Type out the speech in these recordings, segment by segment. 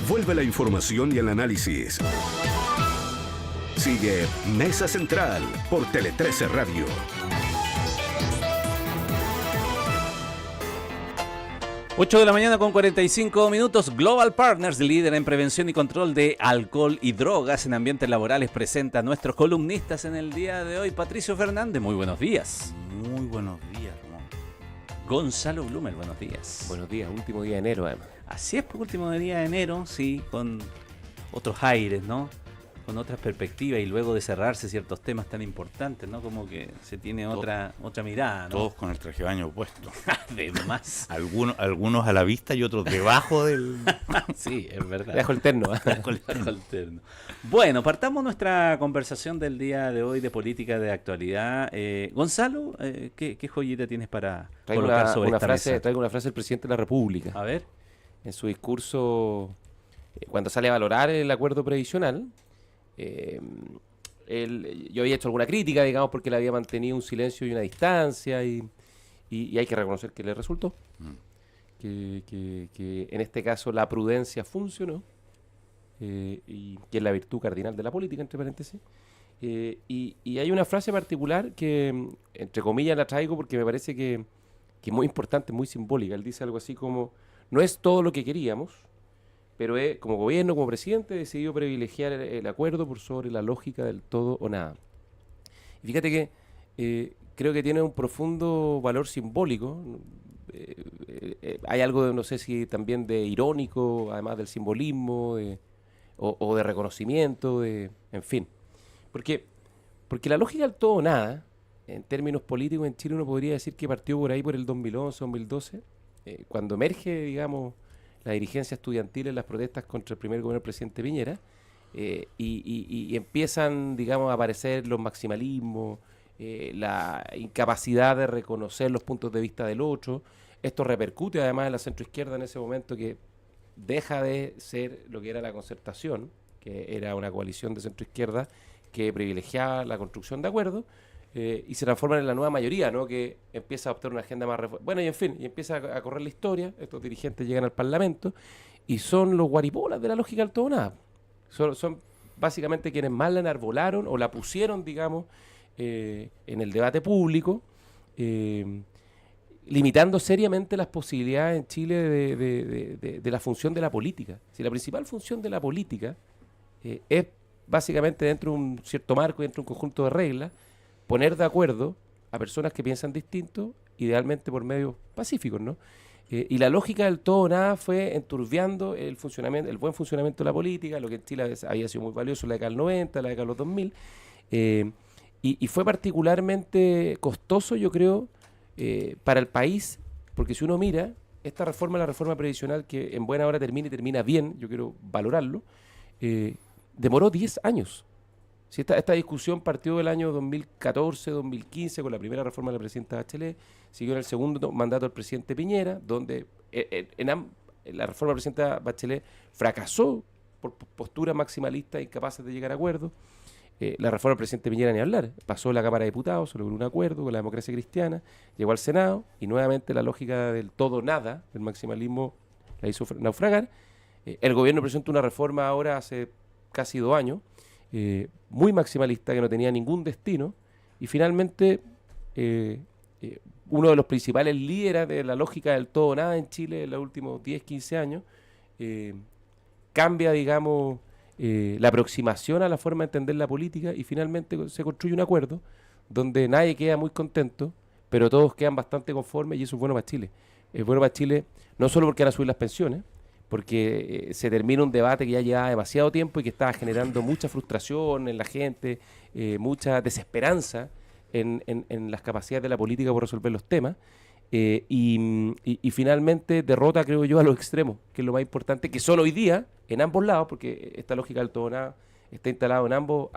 Vuelve la información y el análisis. Sigue Mesa Central por Tele 13 Radio. Ocho de la mañana con 45 minutos. Global Partners, líder en prevención y control de alcohol y drogas en ambientes laborales, presenta a nuestros columnistas en el día de hoy. Patricio Fernández, muy buenos días. Muy buenos días, Ramón. Gonzalo Blumer, buenos días. Buenos días, último día de enero además. Así es, pues, último día de enero, sí, con otros aires, ¿no? Con otras perspectivas y luego de cerrarse ciertos temas tan importantes, ¿no? Como que se tiene otra mirada, ¿no? Todos con el traje de baño puesto. Además. Algunos a la vista y otros debajo del... Sí, es verdad. Dejo el terno. Bajo el terno. Bueno, partamos nuestra conversación del día de hoy de política de actualidad. Gonzalo, ¿qué joyita tienes para colocar sobre esta mesa? Traigo una frase del presidente de la República. A ver. En su discurso, cuando sale a valorar el acuerdo previsional, yo había hecho alguna crítica, digamos, porque él había mantenido un silencio y una distancia, y hay que reconocer que le resultó. Que en este caso la prudencia funcionó, y que es la virtud cardinal de la política, entre paréntesis. Y hay una frase particular que, entre comillas, la traigo porque me parece que es muy importante, muy simbólica. Él dice algo así como: no es todo lo que queríamos, pero como gobierno, como presidente, he decidido privilegiar el acuerdo por sobre la lógica del todo o nada. Y fíjate que creo que tiene un profundo valor simbólico. Hay algo, no sé si también de irónico, además del simbolismo, o de reconocimiento, en fin. Porque la lógica del todo o nada, en términos políticos en Chile, uno podría decir que partió por ahí por el 2011, 2012, cuando emerge, digamos, la dirigencia estudiantil en las protestas contra el primer gobierno del presidente Piñera, y empiezan, digamos, a aparecer los maximalismos, la incapacidad de reconocer los puntos de vista del otro. Esto repercute además en la centroizquierda en ese momento, que deja de ser lo que era la Concertación, que era una coalición de centroizquierda que privilegiaba la construcción de acuerdos, y se transforman en la nueva mayoría, ¿no? Que empieza a optar una agenda más... Bueno, y en fin, y empieza a correr la historia. Estos dirigentes llegan al Parlamento y son los guaripolas de la lógica del todo o nada. Son básicamente quienes más la enarbolaron o la pusieron, digamos, en el debate público, limitando seriamente las posibilidades en Chile de la función de la política. Si la principal función de la política es básicamente, dentro de un cierto marco, dentro de un conjunto de reglas, poner de acuerdo a personas que piensan distinto, idealmente por medios pacíficos, ¿no? Y la lógica del todo o nada fue enturbiando el buen funcionamiento de la política, lo que en Chile había sido muy valioso en la década del 90, la década de los 2000, y fue particularmente costoso, yo creo, para el país, porque si uno mira, esta reforma, la reforma previsional, que en buena hora termina y termina bien, yo quiero valorarlo, demoró 10 años. Si esta discusión partió del año 2014, 2015, con la primera reforma de la presidenta Bachelet, siguió en el segundo mandato del presidente Piñera, donde la reforma de la presidenta Bachelet fracasó por posturas maximalistas incapaces de llegar a acuerdos. La reforma del presidente Piñera ni hablar. Pasó la Cámara de Diputados, se logró un acuerdo con la democracia cristiana, llegó al Senado, y nuevamente la lógica del todo nada, del maximalismo, la hizo naufragar. El gobierno presentó una reforma ahora hace casi 2 años, muy maximalista, que no tenía ningún destino, y finalmente uno de los principales líderes de la lógica del todo o nada en Chile en los últimos 10, 15 años, cambia, digamos, la aproximación a la forma de entender la política, y finalmente se construye un acuerdo donde nadie queda muy contento, pero todos quedan bastante conformes, y eso es bueno para Chile. Es bueno para Chile no solo porque van a subir las pensiones, porque se termina un debate que ya llevaba demasiado tiempo y que estaba generando mucha frustración en la gente, mucha desesperanza en las capacidades de la política por resolver los temas, y finalmente derrota, creo yo, a los extremos, que es lo más importante, que son hoy día en ambos lados, porque esta lógica del todo nada está instalada en ambos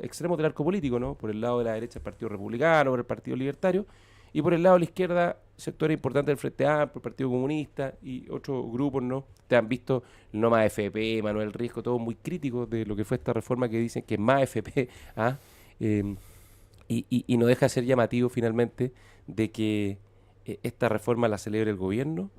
extremos del arco político, ¿no? Por el lado de la derecha el Partido Republicano, por el Partido Libertario, y por el lado de la izquierda sectores importantes del Frente Amplio, el Partido Comunista y otros grupos, ¿no? Te han visto el No Más FP, Manuel Riesco, todos muy críticos de lo que fue esta reforma, que dicen que es más FP, y no deja de ser llamativo finalmente de que esta reforma la celebre el gobierno,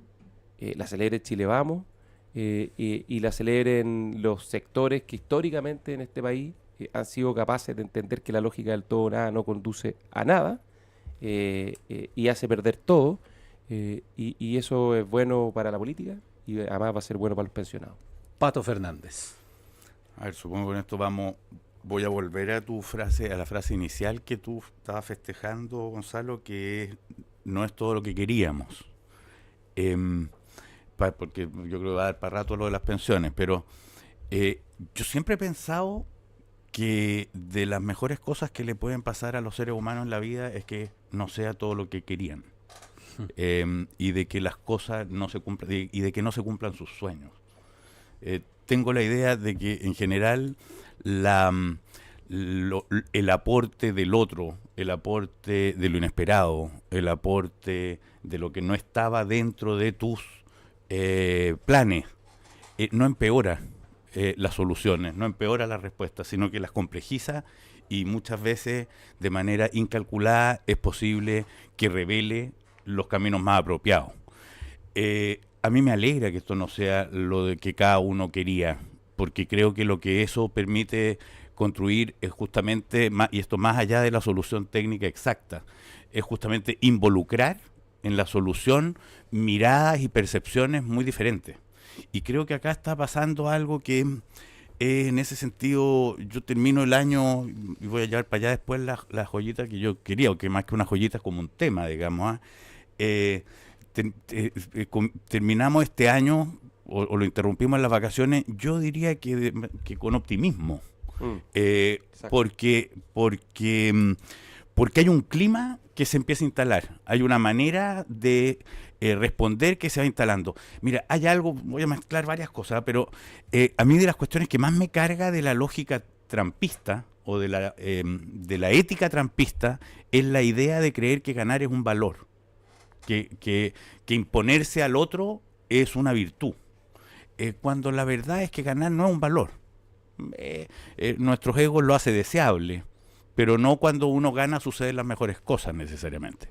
la celebre Chile Vamos, y la celebren los sectores que históricamente en este país han sido capaces de entender que la lógica del todo o nada no conduce a nada, y hace perder todo, y eso es bueno para la política y además va a ser bueno para los pensionados. Pato Fernández. A ver, supongo que con esto voy a volver a tu frase, a la frase inicial que tú estabas festejando, Gonzalo, que no es todo lo que queríamos. Porque yo creo que va a dar para rato lo de las pensiones, pero yo siempre he pensado que de las mejores cosas que le pueden pasar a los seres humanos en la vida es que no sea todo lo que querían. Y de que las cosas no se cumplan, y de que no se cumplan sus sueños. Tengo la idea de que en general el aporte del otro, el aporte de lo inesperado, el aporte de lo que no estaba dentro de tus planes, no empeora las soluciones, no empeora las respuestas, sino que las complejiza, y muchas veces de manera incalculada es posible que revele los caminos más apropiados. A mí me alegra que esto no sea lo de que cada uno quería, porque creo que lo que eso permite construir es justamente, y esto más allá de la solución técnica exacta, es justamente involucrar en la solución miradas y percepciones muy diferentes. Y creo que acá está pasando algo que en ese sentido, yo termino el año y voy a llevar para allá después la joyita que yo quería, o que más que una joyita es como un tema, digamos. Terminamos este año, o lo interrumpimos en las vacaciones, yo diría que con optimismo. Porque hay un clima que se empieza a instalar, hay una manera de responder que se va instalando. Mira, hay algo, voy a mezclar varias cosas, pero a mí de las cuestiones que más me carga de la lógica trampista o de la ética trampista es la idea de creer que ganar es un valor, que imponerse al otro es una virtud, cuando la verdad es que ganar no es un valor. Nuestros egos lo hace deseable, pero no cuando uno gana suceden las mejores cosas necesariamente.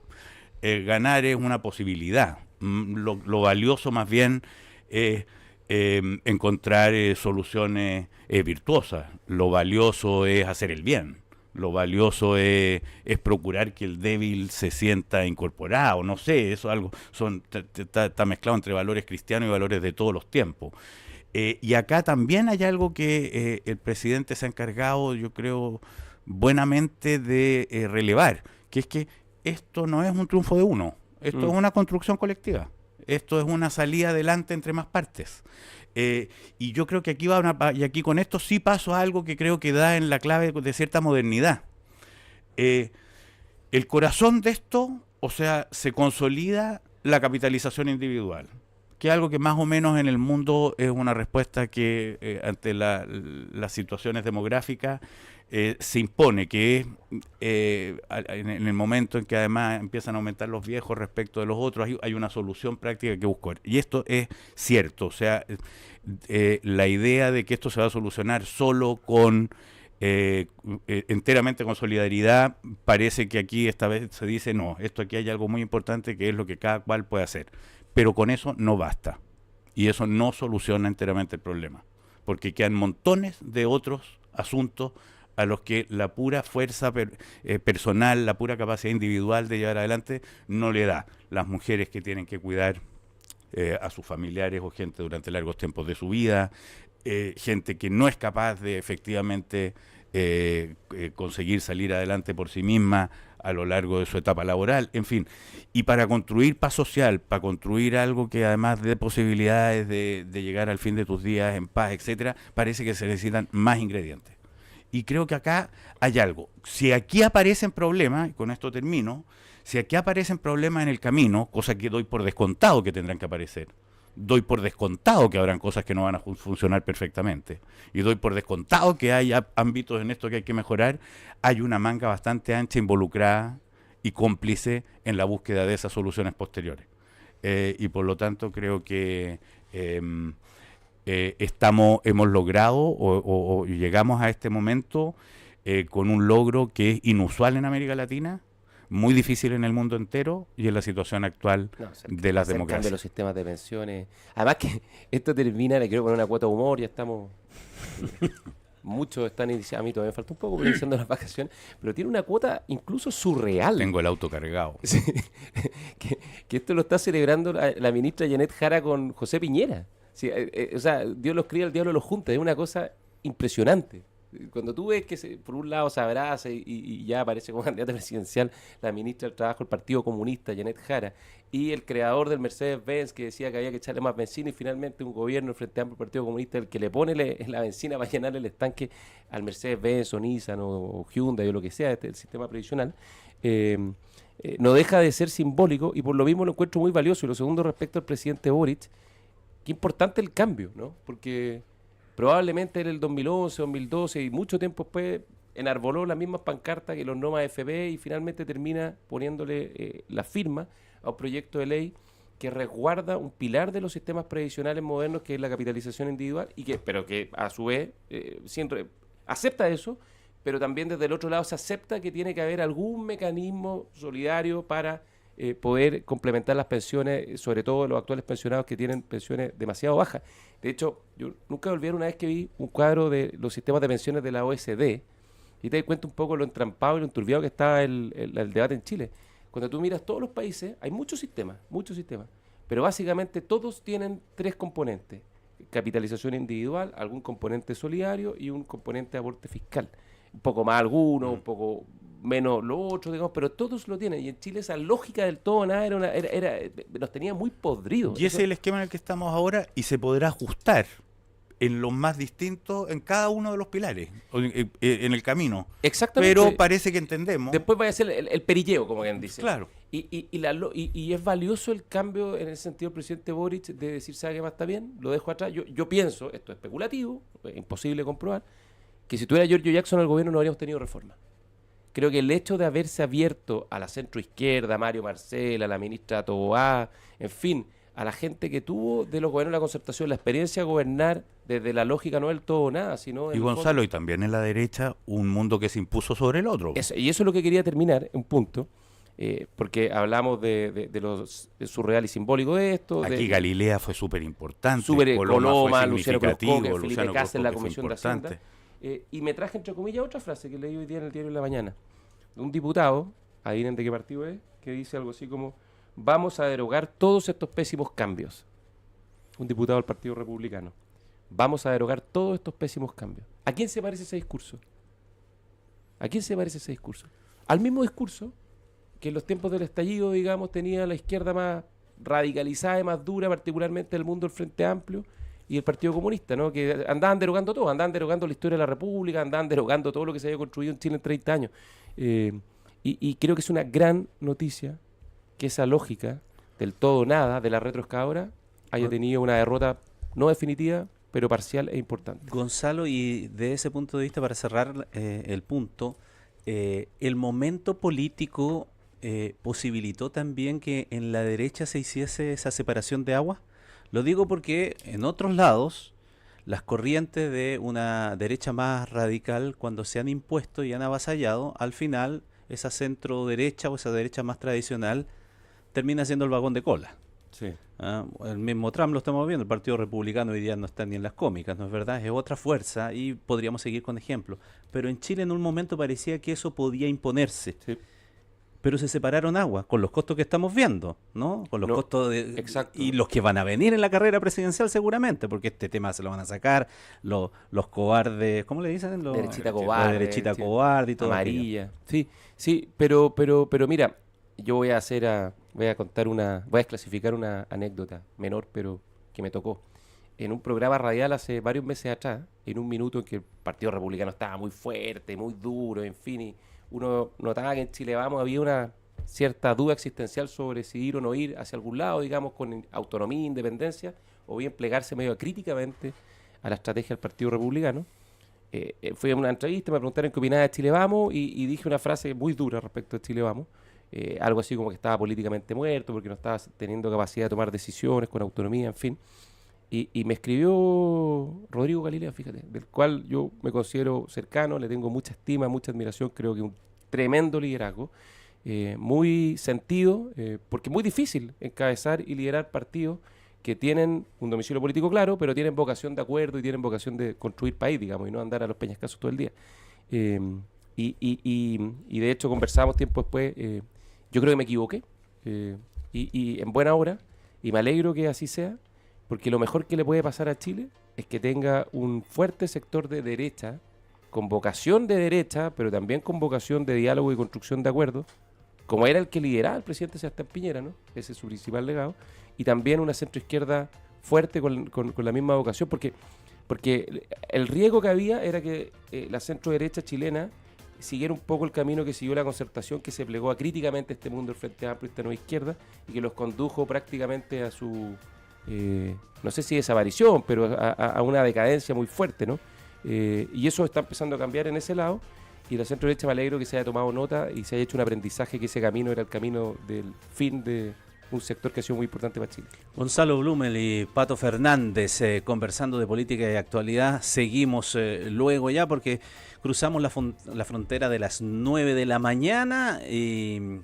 Ganar es una posibilidad. Lo valioso más bien es encontrar soluciones virtuosas. Lo valioso es hacer el bien. Lo valioso es procurar que el débil se sienta incorporado. No sé, eso algo está mezclado entre valores cristianos y valores de todos los tiempos. Y acá también hay algo que el presidente se ha encargado, yo creo, buenamente de relevar, que es que esto no es un triunfo de uno, esto es una construcción colectiva, esto es una salida adelante entre más partes. Y yo creo que y aquí con esto sí paso a algo que creo que da en la clave de cierta modernidad. El corazón de esto, o sea, se consolida la capitalización individual, que es algo que más o menos en el mundo es una respuesta que ante las situaciones demográficas se impone, que es en el momento en que además empiezan a aumentar los viejos respecto de los otros, hay una solución práctica que buscar. Y esto es cierto, o sea, la idea de que esto se va a solucionar solo con enteramente con solidaridad, parece que aquí esta vez se dice no, esto aquí hay algo muy importante que es lo que cada cual puede hacer. Pero con eso no basta, y eso no soluciona enteramente el problema, porque quedan montones de otros asuntos a los que la pura fuerza personal, la pura capacidad individual de llevar adelante no le da. Las mujeres que tienen que cuidar a sus familiares o gente durante largos tiempos de su vida, gente que no es capaz de efectivamente conseguir salir adelante por sí misma a lo largo de su etapa laboral, en fin. Y para construir paz social, para construir algo que además dé posibilidades de llegar al fin de tus días en paz, etcétera, parece que se necesitan más ingredientes. Y creo que acá hay algo. Si aquí aparecen problemas, y con esto termino, si aquí aparecen problemas en el camino, cosa que doy por descontado que tendrán que aparecer, doy por descontado que habrán cosas que no van a funcionar perfectamente, y doy por descontado que hay ámbitos en esto que hay que mejorar, hay una manga bastante ancha involucrada y cómplice en la búsqueda de esas soluciones posteriores. Y por lo tanto creo que hemos logrado o llegamos a este momento con un logro que es inusual en América Latina, muy difícil en el mundo entero y en la situación actual de las de democracias. los sistemas de pensiones. Además que esto termina, le quiero poner una cuota de humor, ya estamos... Muchos están iniciando, a mí todavía me falta un poco, pero iniciando las vacaciones, pero tiene una cuota incluso surreal. Tengo el auto cargado. Sí, que esto lo está celebrando la ministra Janet Jara con José Piñera. Sí, o sea, Dios los cría, el diablo los junta. Es una cosa impresionante. Cuando tú ves que por un lado se abraza y ya aparece como candidata presidencial la ministra del Trabajo del Partido Comunista, Janet Jara, y el creador del Mercedes-Benz que decía que había que echarle más benzina, y finalmente un gobierno, el Frente Amplio del Partido Comunista, el que le pone la benzina para llenar el estanque al Mercedes-Benz o Nissan o Hyundai o lo que sea, el sistema previsional, no deja de ser simbólico, y por lo mismo lo encuentro muy valioso. Y lo segundo, respecto al presidente Boric, qué importante el cambio, ¿no? Porque probablemente en el 2011, 2012 y mucho tiempo después enarboló las mismas pancartas que los no más FP y finalmente termina poniéndole la firma a un proyecto de ley que resguarda un pilar de los sistemas previsionales modernos, que es la capitalización individual, pero que a su vez siempre acepta eso, pero también desde el otro lado se acepta que tiene que haber algún mecanismo solidario para poder complementar las pensiones, sobre todo los actuales pensionados que tienen pensiones demasiado bajas. De hecho, yo nunca me olvidé una vez que vi un cuadro de los sistemas de pensiones de la OECD y te das cuenta un poco lo entrampado y lo enturbiado que estaba el debate en Chile. Cuando tú miras todos los países, hay muchos sistemas, pero básicamente todos tienen tres componentes: capitalización individual, algún componente solidario y un componente de aporte fiscal. Un poco más alguno, un poco menos lo otro, digamos, pero todos lo tienen. Y en Chile esa lógica del todo nada nos tenía muy podridos. Y ese es el esquema en el que estamos ahora, y se podrá ajustar en los más distintos, en cada uno de los pilares, en el camino. Exactamente. Pero parece que entendemos. Después vaya a ser el perilleo, como quien dice. Claro. Y es valioso el cambio en el sentido del presidente Boric de decir, ¿sabe qué más está bien? Lo dejo atrás. Yo pienso, esto es especulativo, es imposible comprobar, que si tuviera Giorgio Jackson al gobierno no habríamos tenido reforma. Creo que el hecho de haberse abierto a la centroizquierda, a Mario Marcel, a la ministra Toboá, en fin, a la gente que tuvo de los gobiernos de la concertación la experiencia de gobernar desde la lógica no del todo o nada, sino... Y Gonzalo, y también en la derecha, un mundo que se impuso sobre el otro. Y eso es lo que quería terminar, un punto, porque hablamos de lo surreal y simbólico de esto. Aquí Galilea fue súper importante, Coloma, Luciano significativo, Cruzcoque, Felipe Cáceres, la Cruzcoque fue Comisión de Hacienda. importante. Y me traje, entre comillas, otra frase que leí hoy día en el diario de la mañana, de un diputado, adivinen de qué partido es, que dice algo así como: vamos a derogar todos estos pésimos cambios. Un diputado del Partido Republicano. Vamos a derogar todos estos pésimos cambios. ¿A quién se parece ese discurso? ¿A quién se parece ese discurso? Al mismo discurso que en los tiempos del estallido, digamos, tenía la izquierda más radicalizada y más dura, particularmente el mundo del Frente Amplio y el Partido Comunista, ¿no? Que andaban derogando todo, andaban derogando la historia de la República, andaban derogando todo lo que se había construido en Chile en 30 años. Y creo que es una gran noticia que esa lógica del todo o nada, de la retroexcavadora, haya tenido una derrota no definitiva, pero parcial e importante. Gonzalo, y de ese punto de vista, para cerrar el punto, el momento político posibilitó también que en la derecha se hiciese esa separación de aguas. Lo digo porque en otros lados las corrientes de una derecha más radical, cuando se han impuesto y han avasallado, al final esa centro derecha o esa derecha más tradicional termina siendo el vagón de cola. Sí. El mismo Trump lo estamos viendo, el Partido Republicano hoy día no está ni en las cómicas, ¿no es verdad? Es otra fuerza y podríamos seguir con ejemplos. Pero en Chile en un momento parecía que eso podía imponerse. Sí. Pero se separaron aguas con los costos que estamos viendo, ¿no? Con los costos exacto. y los que van a venir en la carrera presidencial seguramente, porque este tema se lo van a sacar los cobardes, ¿cómo le dicen? Derechita La cobarde. derechita cobarde y todo amarilla. Aquello. Sí, pero mira, yo voy a desclasificar una anécdota menor, pero que me tocó. En un programa radial hace varios meses atrás, en un minuto en que el Partido Republicano estaba muy fuerte, muy duro, en fin, y uno notaba que en Chile Vamos había una cierta duda existencial sobre si ir o no ir hacia algún lado, digamos, con autonomía, independencia, o bien plegarse medio críticamente a la estrategia del Partido Republicano. Fui a una entrevista, me preguntaron qué opinaba de Chile Vamos y dije una frase muy dura respecto de Chile Vamos. Algo así como que estaba políticamente muerto porque no estaba teniendo capacidad de tomar decisiones con autonomía, en fin. Y me escribió Rodrigo Galilea, fíjate, del cual yo me considero cercano, le tengo mucha estima, mucha admiración, creo que un tremendo liderazgo, muy sentido, porque es muy difícil encabezar y liderar partidos que tienen un domicilio político claro, pero tienen vocación de acuerdo y tienen vocación de construir país, digamos, y no andar a los peñascasos todo el día. Y de hecho conversamos tiempo después, yo creo que me equivoqué, y en buena hora, y me alegro que así sea, porque lo mejor que le puede pasar a Chile es que tenga un fuerte sector de derecha, con vocación de derecha, pero también con vocación de diálogo y construcción de acuerdos, como era el que lideraba el presidente Sebastián Piñera, ¿no? Ese es su principal legado, y también una centroizquierda fuerte con la misma vocación, porque el riesgo que había era que la centroderecha chilena siguiera un poco el camino que siguió la Concertación, que se plegó a críticamente este mundo del Frente Amplio y esta nueva izquierda, y que los condujo prácticamente a su, no sé si desaparición, pero a una decadencia muy fuerte, ¿no? Y eso está empezando a cambiar en ese lado, y la centro-derecha me alegro que se haya tomado nota y se haya hecho un aprendizaje que ese camino era el camino del fin de un sector que ha sido muy importante para Chile. Gonzalo Blumel y Pato Fernández conversando de política y actualidad. Seguimos luego ya porque cruzamos la frontera de las 9 de la mañana y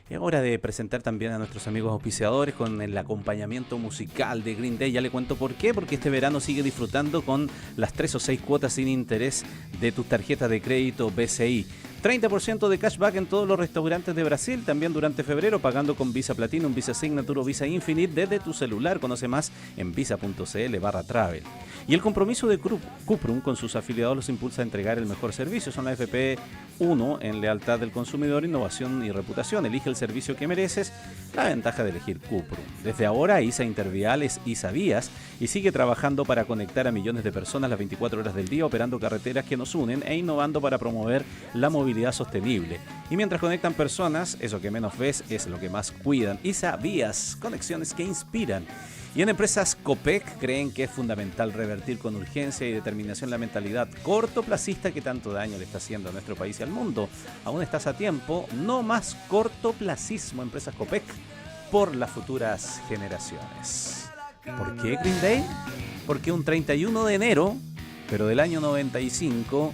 es hora de presentar también a nuestros amigos auspiciadores con el acompañamiento musical de Green Day. Ya le cuento por qué, porque este verano sigue disfrutando con las 3 o 6 cuotas sin interés de tus tarjetas de crédito BCI. 30% de cashback en todos los restaurantes de Brasil, también durante febrero, pagando con Visa Platinum, Visa Signature o Visa Infinite desde tu celular. Conoce más en visa.cl/travel. Y el compromiso de Cuprum con sus afiliados los impulsa a entregar el mejor servicio. Son la FP1 en lealtad del consumidor, innovación y reputación. Elige el servicio que mereces, la ventaja de elegir Cuprum. Desde ahora, ISA Intervial es ISA Vías y sigue trabajando para conectar a millones de personas las 24 horas del día, operando carreteras que nos unen e innovando para promover la movilidad sostenible. Y mientras conectan personas, eso que menos ves es lo que más cuidan. ISA Vías, conexiones que inspiran. Y en empresas Copec creen que es fundamental revertir con urgencia y determinación la mentalidad cortoplacista que tanto daño le está haciendo a nuestro país y al mundo. Aún estás a tiempo, no más cortoplacismo. Empresas Copec, por las futuras generaciones. ¿Por qué Green Day? Porque un 31 de enero, pero del año 95,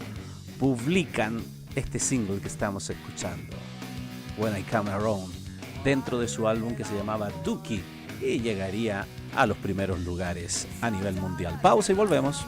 publican este single que estamos escuchando, When I Come Around, dentro de su álbum que se llamaba Dookie, y llegaría a los primeros lugares a nivel mundial. Pausa y volvemos.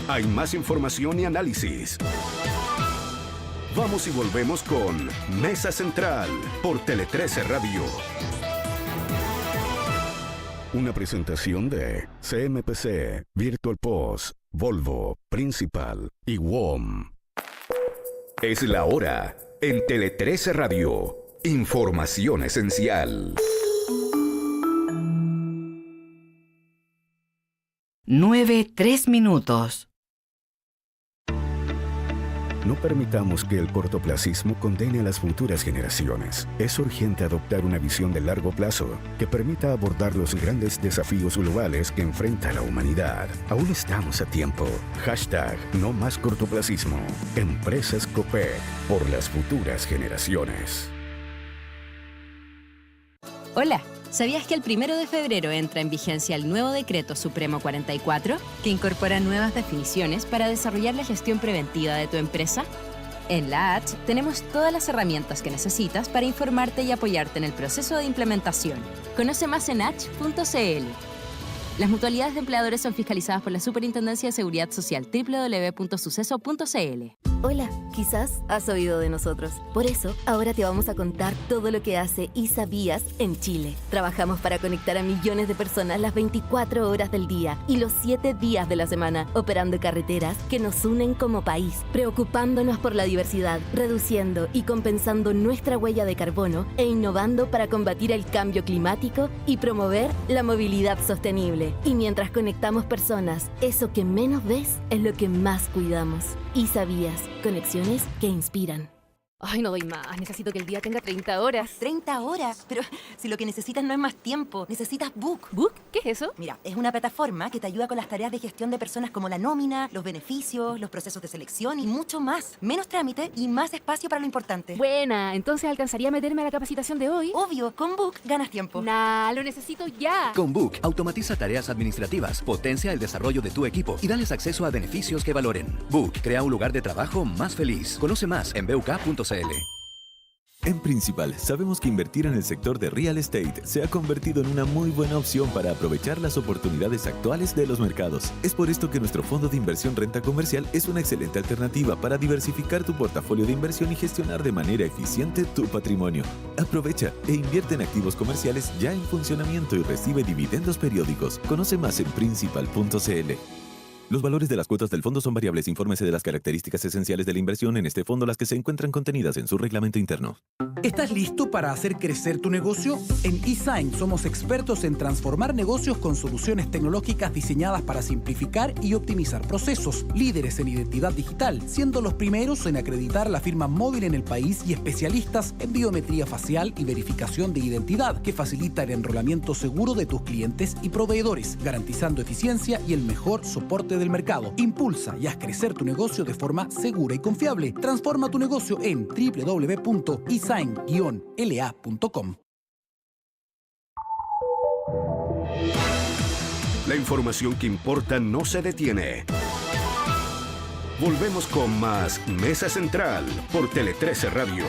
Hay más información y análisis. Vamos y volvemos con Mesa Central por Tele 13 Radio. Una presentación de CMPC, Virtual Post, Volvo, Principal y WOM. Es la hora en Tele 13 Radio. Información esencial. 9:03. No permitamos que el cortoplacismo condene a las futuras generaciones. Es urgente adoptar una visión de largo plazo que permita abordar los grandes desafíos globales que enfrenta la humanidad. Aún estamos a tiempo. Hashtag no más cortoplacismo. Empresas Copec, por las futuras generaciones. Hola, ¿sabías que el 1 de febrero entra en vigencia el nuevo Decreto Supremo 44, que incorpora nuevas definiciones para desarrollar la gestión preventiva de tu empresa? En la H tenemos todas las herramientas que necesitas para informarte y apoyarte en el proceso de implementación. Conoce más en h.cl. Las mutualidades de empleadores son fiscalizadas por la Superintendencia de Seguridad Social, www.suceso.cl. Hola, quizás has oído de nosotros. Por eso, ahora te vamos a contar todo lo que hace ISA Vías en Chile. Trabajamos para conectar a millones de personas las 24 horas del día y los 7 días de la semana, operando carreteras que nos unen como país, preocupándonos por la diversidad, reduciendo y compensando nuestra huella de carbono e innovando para combatir el cambio climático y promover la movilidad sostenible. Y mientras conectamos personas, eso que menos ves es lo que más cuidamos. ISA Vías, conexiones que inspiran. Ay, no doy más. Necesito que el día tenga 30 horas. 30 horas. Pero si lo que necesitas no es más tiempo, necesitas Book. ¿Book? ¿Qué es eso? Mira, es una plataforma que te ayuda con las tareas de gestión de personas como la nómina, los beneficios, los procesos de selección y mucho más. Menos trámite y más espacio para lo importante. Buena, entonces alcanzaría a meterme a la capacitación de hoy. Obvio, con Book ganas tiempo. Nah, lo necesito ya. Con Book, automatiza tareas administrativas, potencia el desarrollo de tu equipo y dales acceso a beneficios que valoren. Book, crea un lugar de trabajo más feliz. Conoce más en buk.cl. En Principal, sabemos que invertir en el sector de real estate se ha convertido en una muy buena opción para aprovechar las oportunidades actuales de los mercados. Es por esto que nuestro fondo de inversión renta comercial es una excelente alternativa para diversificar tu portafolio de inversión y gestionar de manera eficiente tu patrimonio. Aprovecha e invierte en activos comerciales ya en funcionamiento y recibe dividendos periódicos. Conoce más en principal.cl. Los valores de las cuotas del fondo son variables. Infórmese de las características esenciales de la inversión en este fondo, las que se encuentran contenidas en su reglamento interno. ¿Estás listo para hacer crecer tu negocio? En eSign somos expertos en transformar negocios con soluciones tecnológicas diseñadas para simplificar y optimizar procesos. Líderes en identidad digital, siendo los primeros en acreditar la firma móvil en el país y especialistas en biometría facial y verificación de identidad, que facilita el enrolamiento seguro de tus clientes y proveedores, garantizando eficiencia y el mejor soporte del mercado. Impulsa y haz crecer tu negocio de forma segura y confiable. Transforma tu negocio en www.esign-la.com. La información que importa no se detiene. Volvemos con más Mesa Central por Tele 13 Radio.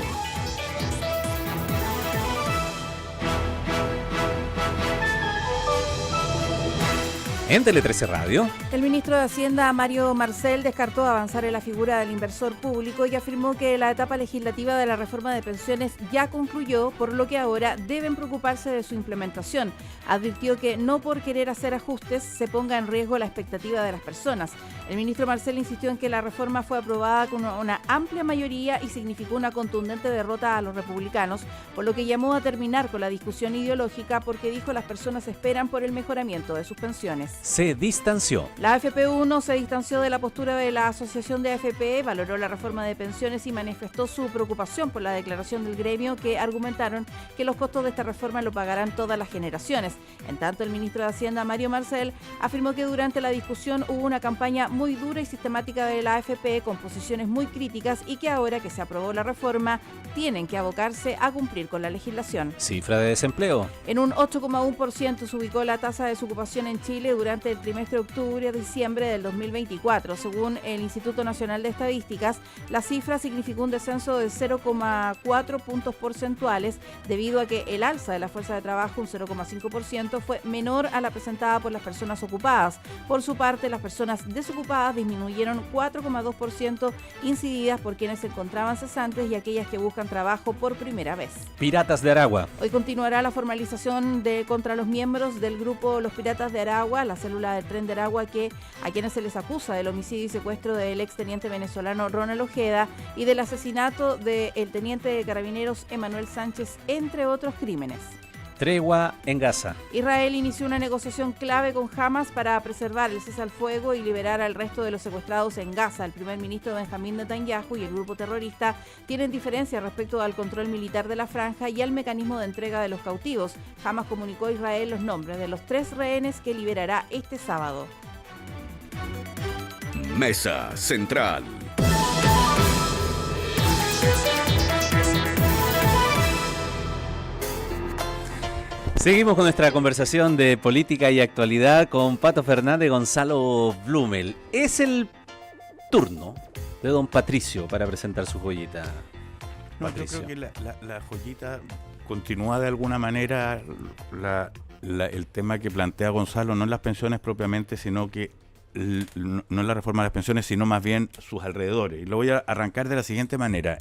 En Tele 13 Radio. El ministro de Hacienda, Mario Marcel, descartó avanzar en la figura del inversor público y afirmó que la etapa legislativa de la reforma de pensiones ya concluyó, por lo que ahora deben preocuparse de su implementación. Advirtió que no por querer hacer ajustes se ponga en riesgo la expectativa de las personas. El ministro Marcel insistió en que la reforma fue aprobada con una amplia mayoría y significó una contundente derrota a los republicanos, por lo que llamó a terminar con la discusión ideológica porque dijo las personas esperan por el mejoramiento de sus pensiones. Se distanció. La AFP1 se distanció de la postura de la Asociación de AFP, valoró la reforma de pensiones y manifestó su preocupación por la declaración del gremio, que argumentaron que los costos de esta reforma lo pagarán todas las generaciones. En tanto, el ministro de Hacienda, Mario Marcel, afirmó que durante la discusión hubo una campaña muy dura y sistemática de la AFP con posiciones muy críticas y que ahora que se aprobó la reforma tienen que abocarse a cumplir con la legislación. Cifra de desempleo. En un 8,1% se ubicó la tasa de desocupación en Chile durante el trimestre de octubre a diciembre del 2024. Según el Instituto Nacional de Estadísticas, la cifra significó un descenso de 0,4 puntos porcentuales debido a que el alza de la fuerza de trabajo, un 0,5%, fue menor a la presentada por las personas ocupadas. Por su parte, las personas desocupadas disminuyeron 4,2%, incididas por quienes se encontraban cesantes y aquellas que buscan trabajo por primera vez. Piratas de Aragua. Hoy continuará la formalización contra los miembros del grupo Los Piratas de Aragua, la célula del Tren de Aragua, a quienes se les acusa del homicidio y secuestro del exteniente venezolano Ronald Ojeda y del asesinato del teniente de carabineros Emanuel Sánchez, entre otros crímenes. Tregua en Gaza. Israel inició una negociación clave con Hamas para preservar el cese al fuego y liberar al resto de los secuestrados en Gaza. El primer ministro Benjamín Netanyahu y el grupo terrorista tienen diferencias respecto al control militar de la franja y al mecanismo de entrega de los cautivos. Hamas comunicó a Israel los nombres de los 3 rehenes que liberará este sábado. Mesa Central. Seguimos con nuestra conversación de política y actualidad con Pato Fernández y Gonzalo Blumel. Es el turno de don Patricio para presentar su joyita. No, yo creo que la joyita continúa de alguna manera el tema que plantea Gonzalo, no en las pensiones propiamente, sino que no en la reforma de las pensiones, sino más bien sus alrededores. Y lo voy a arrancar de la siguiente manera.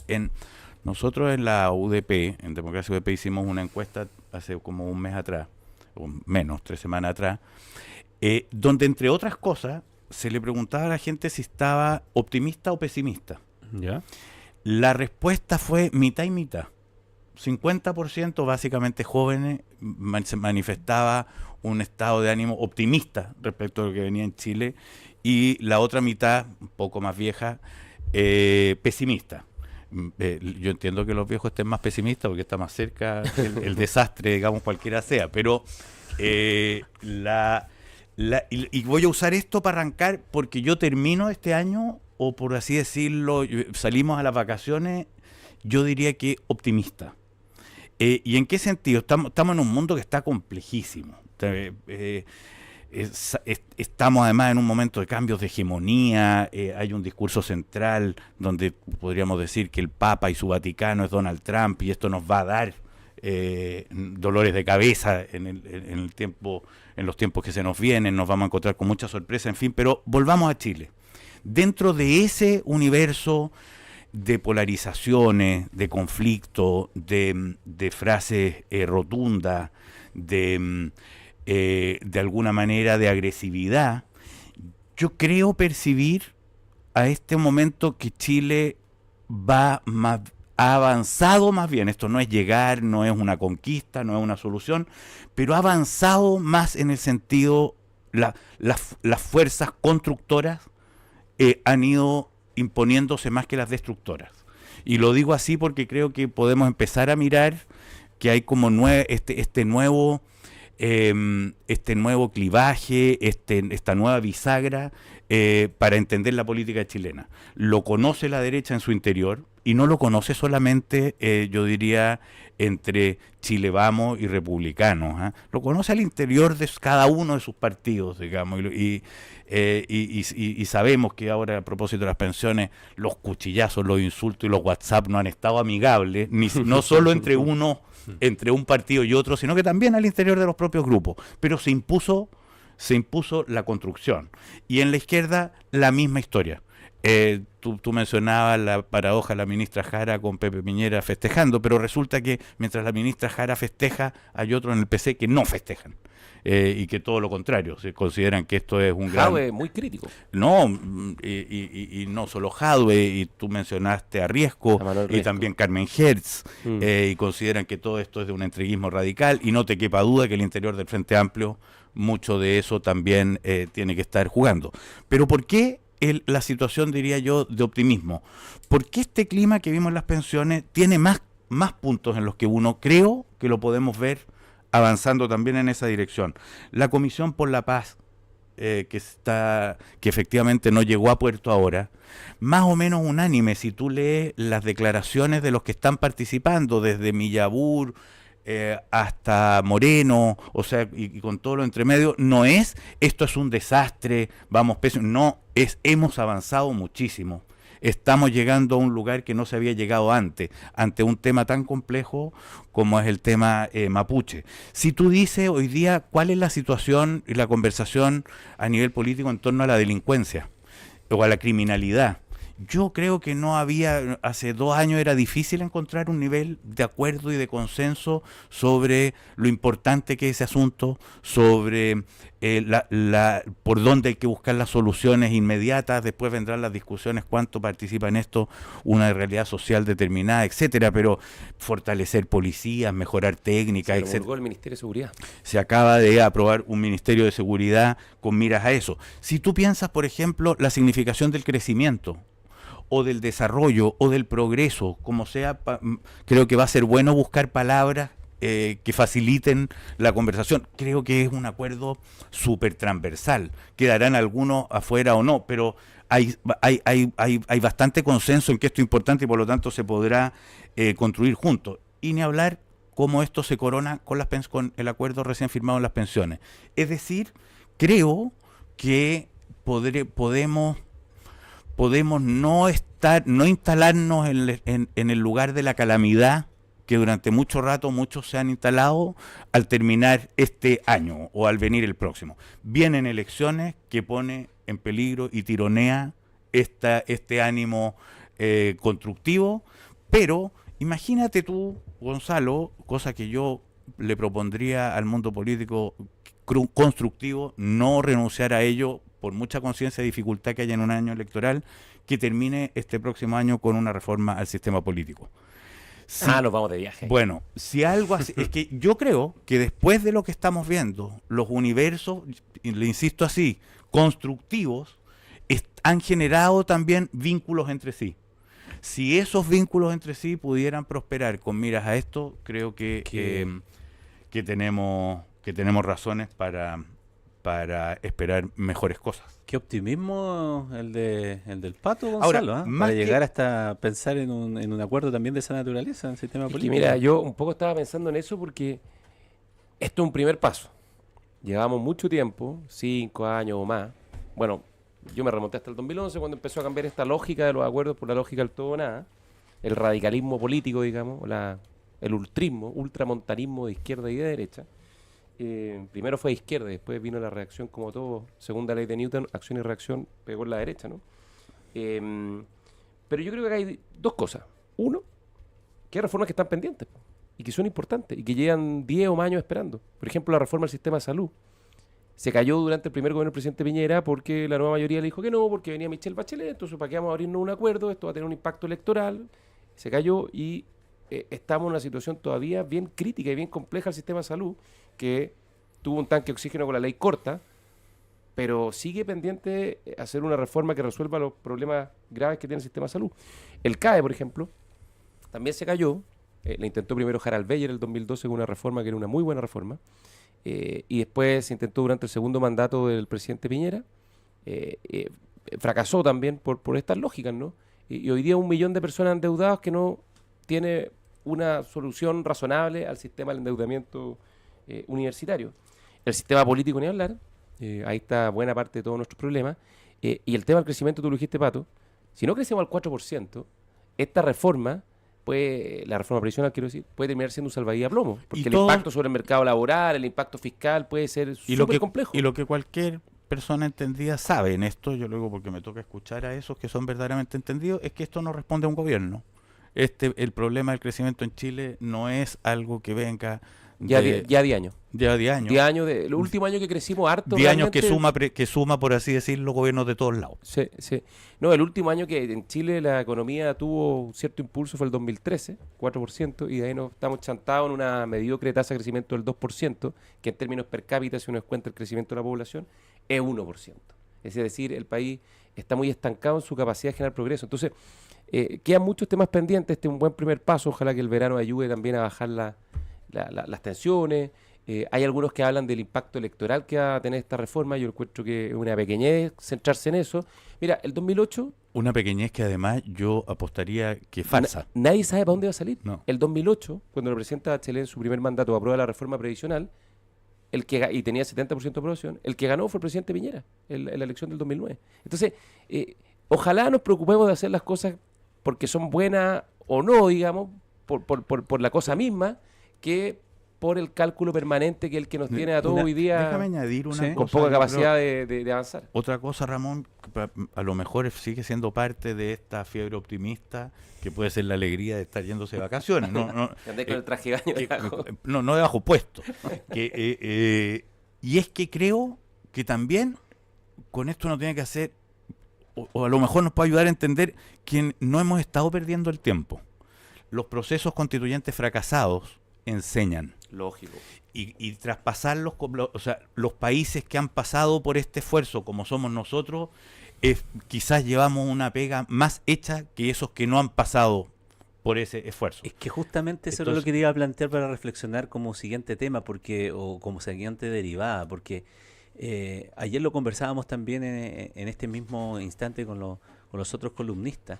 Nosotros en la UDP, en Democracia UDP, hicimos una encuesta hace como un mes atrás, o menos, 3 semanas atrás, donde entre otras cosas se le preguntaba a la gente si estaba optimista o pesimista. ¿Ya? La respuesta fue mitad y mitad. 50% básicamente jóvenes se manifestaba un estado de ánimo optimista respecto a lo que venía en Chile, y la otra mitad, un poco más vieja, pesimista. yo entiendo que los viejos estén más pesimistas porque está más cerca el desastre, digamos, cualquiera sea, pero y voy a usar esto para arrancar porque yo termino este año, o por así decirlo, salimos a las vacaciones, yo diría que optimista. ¿Y en qué sentido? Estamos en un mundo que está complejísimo. Estamos además en un momento de cambios de hegemonía, hay un discurso central donde podríamos decir que el Papa y su Vaticano es Donald Trump, y esto nos va a dar dolores de cabeza en los tiempos que se nos vienen, nos vamos a encontrar con mucha sorpresa, en fin, pero volvamos a Chile. Dentro de ese universo de polarizaciones, de conflicto, de frases rotundas, de alguna manera de agresividad, yo creo percibir a este momento que Chile ha avanzado más bien. Esto no es llegar, no es una conquista, no es una solución, pero ha avanzado más en el sentido, las fuerzas constructoras han ido imponiéndose más que las destructoras. Y lo digo así porque creo que podemos empezar a mirar que hay como este nuevo clivaje, esta nueva bisagra para entender la política chilena. Lo conoce la derecha en su interior y no lo conoce solamente, yo diría, entre Chile Vamos y republicanos. Lo conoce al interior de cada uno de sus partidos, digamos, y sabemos que ahora, a propósito de las pensiones, los cuchillazos, los insultos y los WhatsApp no han estado amigables, no solo entre un partido y otro, sino que también al interior de los propios grupos. Pero se impuso la construcción. Y en la izquierda, la misma historia. Tú mencionabas la paradoja de la ministra Jara con Pepe Piñera festejando, pero resulta que mientras la ministra Jara festeja, hay otros en el PC que no festejan. Y que todo lo contrario, se consideran que esto es un Jadwe muy crítico. No, y no solo Jadwe, y tú mencionaste a Riesco, y también Carmen Hertz, y consideran que todo esto es de un entreguismo radical, y no te quepa duda que el interior del Frente Amplio, mucho de eso también tiene que estar jugando. Pero ¿por qué la situación, diría yo, de optimismo? ¿Por qué este clima que vimos en las pensiones tiene más puntos en los que uno creo que lo podemos ver avanzando también en esa dirección? La Comisión por la Paz, que efectivamente no llegó a puerto ahora, más o menos unánime, si tú lees las declaraciones de los que están participando, desde Millabur hasta Moreno, o sea, y con todo lo entremedio, no es, esto es un desastre, vamos pésimo, no, hemos avanzado muchísimo. Estamos llegando a un lugar que no se había llegado antes, ante un tema tan complejo como es el tema mapuche. Si tú dices hoy día cuál es la situación y la conversación a nivel político en torno a la delincuencia o a la criminalidad, yo creo que no había, hace 2 años era difícil encontrar un nivel de acuerdo y de consenso sobre lo importante que es ese asunto, sobre por dónde hay que buscar las soluciones inmediatas. Después vendrán las discusiones cuánto participa en esto una realidad social determinada, etcétera, pero fortalecer policías, mejorar técnicas, etcétera. Se promulgó el Ministerio de Seguridad. Se acaba de aprobar un Ministerio de Seguridad con miras a eso. Si tú piensas, por ejemplo, la significación del crecimiento o del desarrollo o del progreso, como sea, creo que va a ser bueno buscar palabras que faciliten la conversación. Creo que es un acuerdo súper transversal. Quedarán algunos afuera o no, pero hay bastante consenso en que esto es importante y por lo tanto se podrá construir juntos. Y ni hablar cómo esto se corona con el acuerdo recién firmado en las pensiones. Es decir, creo que podemos no instalarnos en el lugar de la calamidad que durante mucho rato muchos se han instalado al terminar este año o al venir el próximo. Vienen elecciones que pone en peligro y tironea este ánimo constructivo, pero imagínate tú, Gonzalo, cosa que yo le propondría al mundo político constructivo, no renunciar a ello por mucha conciencia de dificultad que haya en un año electoral, que termine este próximo año con una reforma al sistema político. Sí. Nos vamos de viaje. Bueno, si algo así, es que yo creo que después de lo que estamos viendo, los universos, y le insisto así, constructivos, han generado también vínculos entre sí. Si esos vínculos entre sí pudieran prosperar con miras a esto, creo que tenemos razones para esperar mejores cosas. Qué optimismo el del Pato, Gonzalo. Ahora, Para llegar hasta pensar en un acuerdo también de esa naturaleza en el sistema político. Mira, yo un poco estaba pensando en eso porque esto es un primer paso. Llevamos mucho tiempo, 5 años o más. Bueno, yo me remonté hasta el 2011 cuando empezó a cambiar esta lógica de los acuerdos por la lógica del todo o nada. El radicalismo político, digamos, el ultramontanismo de izquierda y de derecha. Primero fue de izquierda, después vino la reacción como todo, segunda ley de Newton, acción y reacción pegó en la derecha, ¿no? Pero yo creo que hay dos cosas. Uno, que hay reformas que están pendientes y que son importantes y que llevan 10 o más años esperando. Por ejemplo, la reforma del sistema de salud. Se cayó durante el primer gobierno del presidente Piñera porque la nueva mayoría le dijo que no, porque venía Michelle Bachelet, entonces ¿para qué vamos a abrirnos un acuerdo? Esto va a tener un impacto electoral. Se cayó y estamos en una situación todavía bien crítica y bien compleja del sistema de salud, que tuvo un tanque de oxígeno con la ley corta, pero sigue pendiente hacer una reforma que resuelva los problemas graves que tiene el sistema de salud. El CAE, por ejemplo, también se cayó. Le intentó primero Harald Beyer en el 2012 con una reforma que era una muy buena reforma, y después se intentó durante el segundo mandato del presidente Piñera. Fracasó también por estas lógicas, ¿no? Y hoy día 1 millón de personas endeudadas que no tiene una solución razonable al sistema del endeudamiento universitario. El sistema político ni hablar, ahí está buena parte de todos nuestros problemas, y el tema del crecimiento, tú lo dijiste, Pato, si no crecemos al 4%, esta reforma, la reforma previsional, quiero decir, puede terminar siendo un salvavidas a plomo, porque el impacto sobre el mercado laboral, el impacto fiscal puede ser súper complejo. Y lo que cualquier persona entendida sabe en esto, yo lo digo porque me toca escuchar a esos que son verdaderamente entendidos, es que esto no responde a un gobierno. El problema del crecimiento en Chile no es algo que venga ya 10 años. Ya 10 años. 10 años, el último año que crecimos harto. 10 años que suma, por así decirlo, gobiernos de todos lados. Sí, sí. No, el último año que en Chile la economía tuvo cierto impulso fue el 2013, 4%, y de ahí nos estamos chantados en una mediocre tasa de crecimiento del 2%, que en términos per cápita, si uno descuenta el crecimiento de la población, es 1%. Es decir, el país está muy estancado en su capacidad de generar progreso. Entonces, quedan muchos temas pendientes. Este es un buen primer paso. Ojalá que el verano ayude también a bajar las tensiones. Hay algunos que hablan del impacto electoral que va a tener esta reforma. Yo encuentro que es una pequeñez centrarse en eso. Mira, el 2008... Una pequeñez que además yo apostaría que es falsa. Nadie sabe para dónde va a salir. No. El 2008, cuando el presidente Bachelet en su primer mandato aprueba la reforma previsional, y tenía 70% de aprobación, el que ganó fue el presidente Piñera en la elección del 2009. Entonces, ojalá nos preocupemos de hacer las cosas porque son buenas o no, digamos, por la cosa misma, que por el cálculo permanente que es el que nos tiene a todos hoy día. Déjame añadir una cosa, con poca capacidad de avanzar. Otra cosa, Ramón, que a lo mejor sigue siendo parte de esta fiebre optimista, que puede ser la alegría de estar yéndose de vacaciones. Andé con el traje de baño debajo. No de bajo puesto. Y es que creo que también con esto uno tiene que hacer, o a lo mejor nos puede ayudar a entender que no hemos estado perdiendo el tiempo. Los procesos constituyentes fracasados enseñan. Lógico. Y traspasarlos, o sea, los países que han pasado por este esfuerzo, como somos nosotros, quizás llevamos una pega más hecha que esos que no han pasado por ese esfuerzo. Es que justamente eso era lo que te iba a plantear para reflexionar como siguiente tema, o como siguiente derivada, porque ayer lo conversábamos también en este mismo instante con los otros columnistas,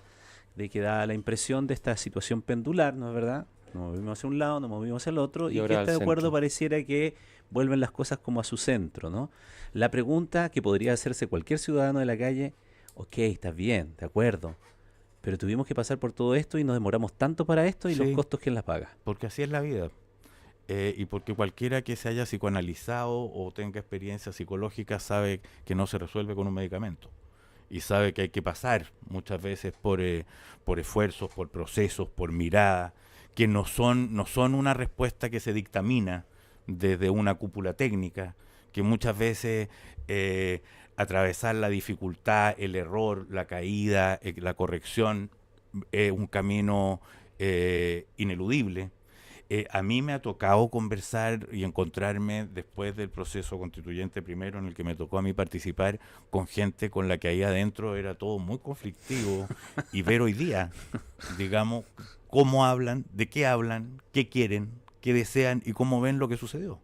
de que da la impresión de esta situación pendular, ¿no es verdad? Nos movimos hacia un lado, nos movimos hacia el otro, y que este acuerdo pareciera que vuelven las cosas como a su centro, ¿no? La pregunta que podría hacerse cualquier ciudadano de la calle: ok, está bien, de acuerdo, pero tuvimos que pasar por todo esto y nos demoramos tanto para esto, y los costos, ¿quién las paga? Porque así es la vida. Y porque cualquiera que se haya psicoanalizado o tenga experiencia psicológica sabe que no se resuelve con un medicamento. Y sabe que hay que pasar muchas veces por esfuerzos, por procesos, por miradas, que no son una respuesta que se dictamina desde una cúpula técnica, que muchas veces atravesar la dificultad, el error, la caída, la corrección es un camino ineludible. A mí me ha tocado conversar y encontrarme después del proceso constituyente primero, en el que me tocó a mí participar, con gente con la que ahí adentro era todo muy conflictivo, y ver hoy día, digamos, cómo hablan, de qué quieren, qué desean y cómo ven lo que sucedió.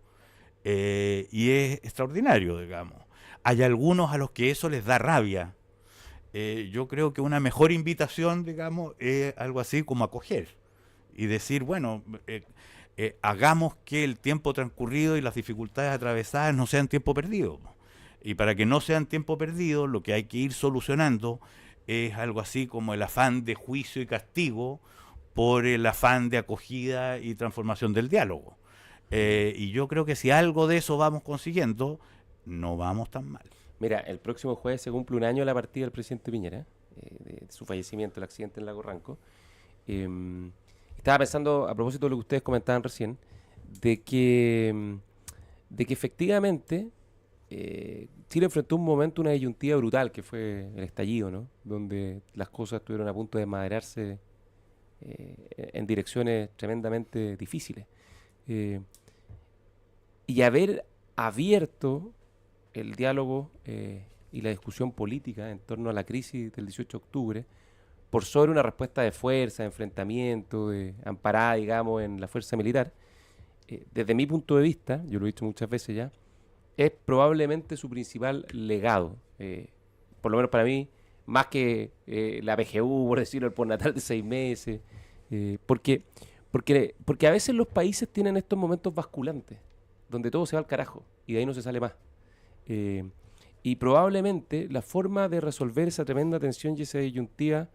Y es extraordinario, digamos. Hay algunos a los que eso les da rabia. Yo creo que una mejor invitación, digamos, es algo así como acoger y decir, bueno, hagamos que el tiempo transcurrido y las dificultades atravesadas no sean tiempo perdido. Y para que no sean tiempo perdido, lo que hay que ir solucionando es algo así como el afán de juicio y castigo por el afán de acogida y transformación del diálogo. Y yo creo que si algo de eso vamos consiguiendo, no vamos tan mal. Mira, el próximo jueves se cumple un año de la partida del presidente Piñera, de su fallecimiento, el accidente en Lago Ranco. Estaba pensando, a propósito de lo que ustedes comentaban recién, de que efectivamente Chile enfrentó un momento, una disyuntiva brutal, que fue el estallido, ¿no? Donde las cosas estuvieron a punto de maderarse en direcciones tremendamente difíciles. Y haber abierto el diálogo y la discusión política en torno a la crisis del 18 de octubre, por sobre una respuesta de fuerza, de enfrentamiento, amparada, digamos, en la fuerza militar, desde mi punto de vista, yo lo he dicho muchas veces ya, es probablemente su principal legado. Por lo menos para mí, más que la PGU, por decirlo, el postnatal de 6 meses, porque a veces los países tienen estos momentos basculantes, donde todo se va al carajo y de ahí no se sale más. Y probablemente la forma de resolver esa tremenda tensión y esa disyuntiva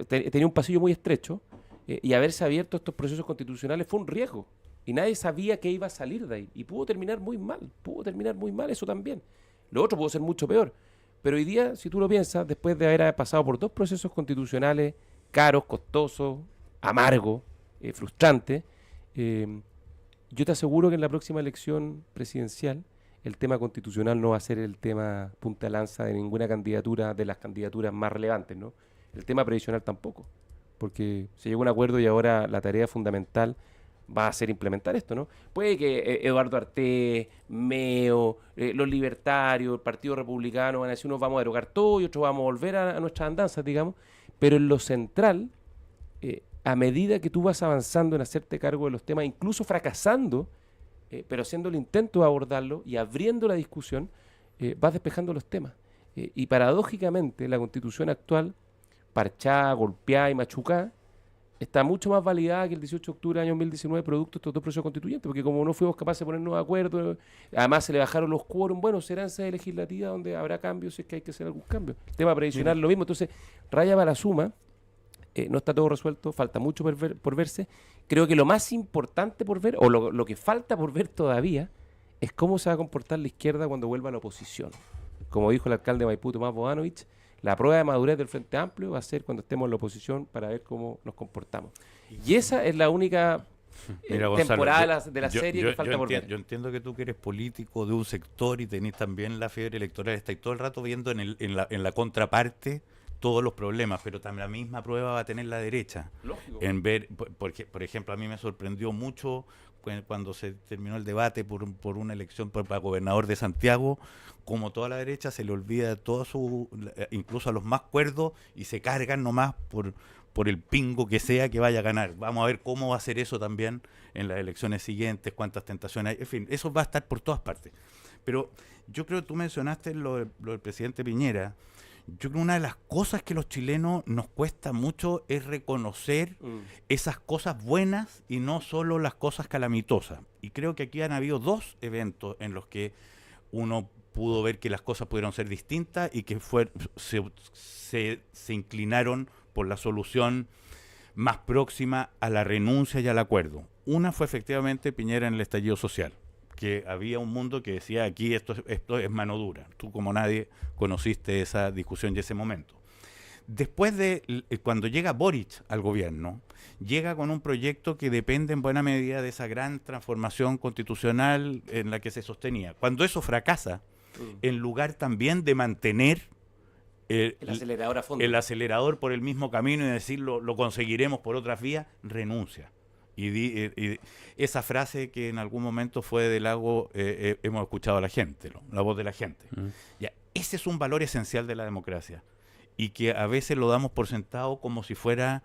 tenía un pasillo muy estrecho, y haberse abierto estos procesos constitucionales fue un riesgo. Y nadie sabía qué iba a salir de ahí. Y pudo terminar muy mal eso también. Lo otro pudo ser mucho peor. Pero hoy día, si tú lo piensas, después de haber pasado por 2 procesos constitucionales caros, costosos, amargos, frustrantes, yo te aseguro que en la próxima elección presidencial el tema constitucional no va a ser el tema punta de lanza de ninguna candidatura, de las candidaturas más relevantes, ¿no? El tema previsional tampoco, porque se llegó a un acuerdo y ahora la tarea fundamental va a ser implementar esto, ¿no? Puede que Eduardo Artés, Meo, los libertarios, el Partido Republicano van a decir, unos vamos a derogar todo y otros vamos a volver a nuestras andanzas, digamos, pero en lo central, a medida que tú vas avanzando en hacerte cargo de los temas, incluso fracasando, pero haciendo el intento de abordarlo y abriendo la discusión, vas despejando los temas. Y paradójicamente, la Constitución actual, parchada, golpeada y machucada, está mucho más validada que el 18 de octubre del año 2019, producto de estos 2 procesos constituyentes, porque como no fuimos capaces de ponernos de acuerdo, además se le bajaron los quórum, bueno, será en sede legislativa donde habrá cambios si es que hay que hacer algún cambio. El tema previsional lo mismo, entonces, raya para la suma, no está todo resuelto, falta mucho por verse. Creo que lo más importante por ver, o lo que falta por ver todavía, es cómo se va a comportar la izquierda cuando vuelva a la oposición. Como dijo el alcalde de Maipú, Tomás Bodanovich, la prueba de madurez del Frente Amplio va a ser cuando estemos en la oposición para ver cómo nos comportamos. Y esa es la única temporada de la serie que falta por ver. Yo entiendo que tú que eres político de un sector y tenés también la fiebre electoral, estáis todo el rato viendo en la contraparte todos los problemas, pero también la misma prueba va a tener la derecha. Lógico. En ver, porque, por ejemplo, a mí me sorprendió mucho cuando se terminó el debate por una elección para gobernador de Santiago, como toda la derecha se le olvida todo incluso a los más cuerdos, y se cargan nomás por el pingo que sea que vaya a ganar. Vamos a ver cómo va a ser eso también en las elecciones siguientes, cuántas tentaciones hay, en fin, eso va a estar por todas partes. Pero yo creo que tú mencionaste lo del presidente Piñera. Yo creo que una de las cosas que los chilenos nos cuesta mucho es reconocer esas cosas buenas y no solo las cosas calamitosas. Y creo que aquí han habido 2 eventos en los que uno pudo ver que las cosas pudieron ser distintas y que se inclinaron por la solución más próxima a la renuncia y al acuerdo. Una fue efectivamente Piñera en el estallido social, que había un mundo que decía aquí esto es mano dura. Tú como nadie conociste esa discusión y ese momento. Después cuando llega Boric al gobierno, llega con un proyecto que depende en buena medida de esa gran transformación constitucional en la que se sostenía. Cuando eso fracasa, en lugar también de mantener el acelerador por el mismo camino y decir lo conseguiremos por otras vías, renuncia. Y esa frase que en algún momento fue de Lago, hemos escuchado a la gente, la voz de la gente. Ya, ese es un valor esencial de la democracia y que a veces lo damos por sentado como si fuera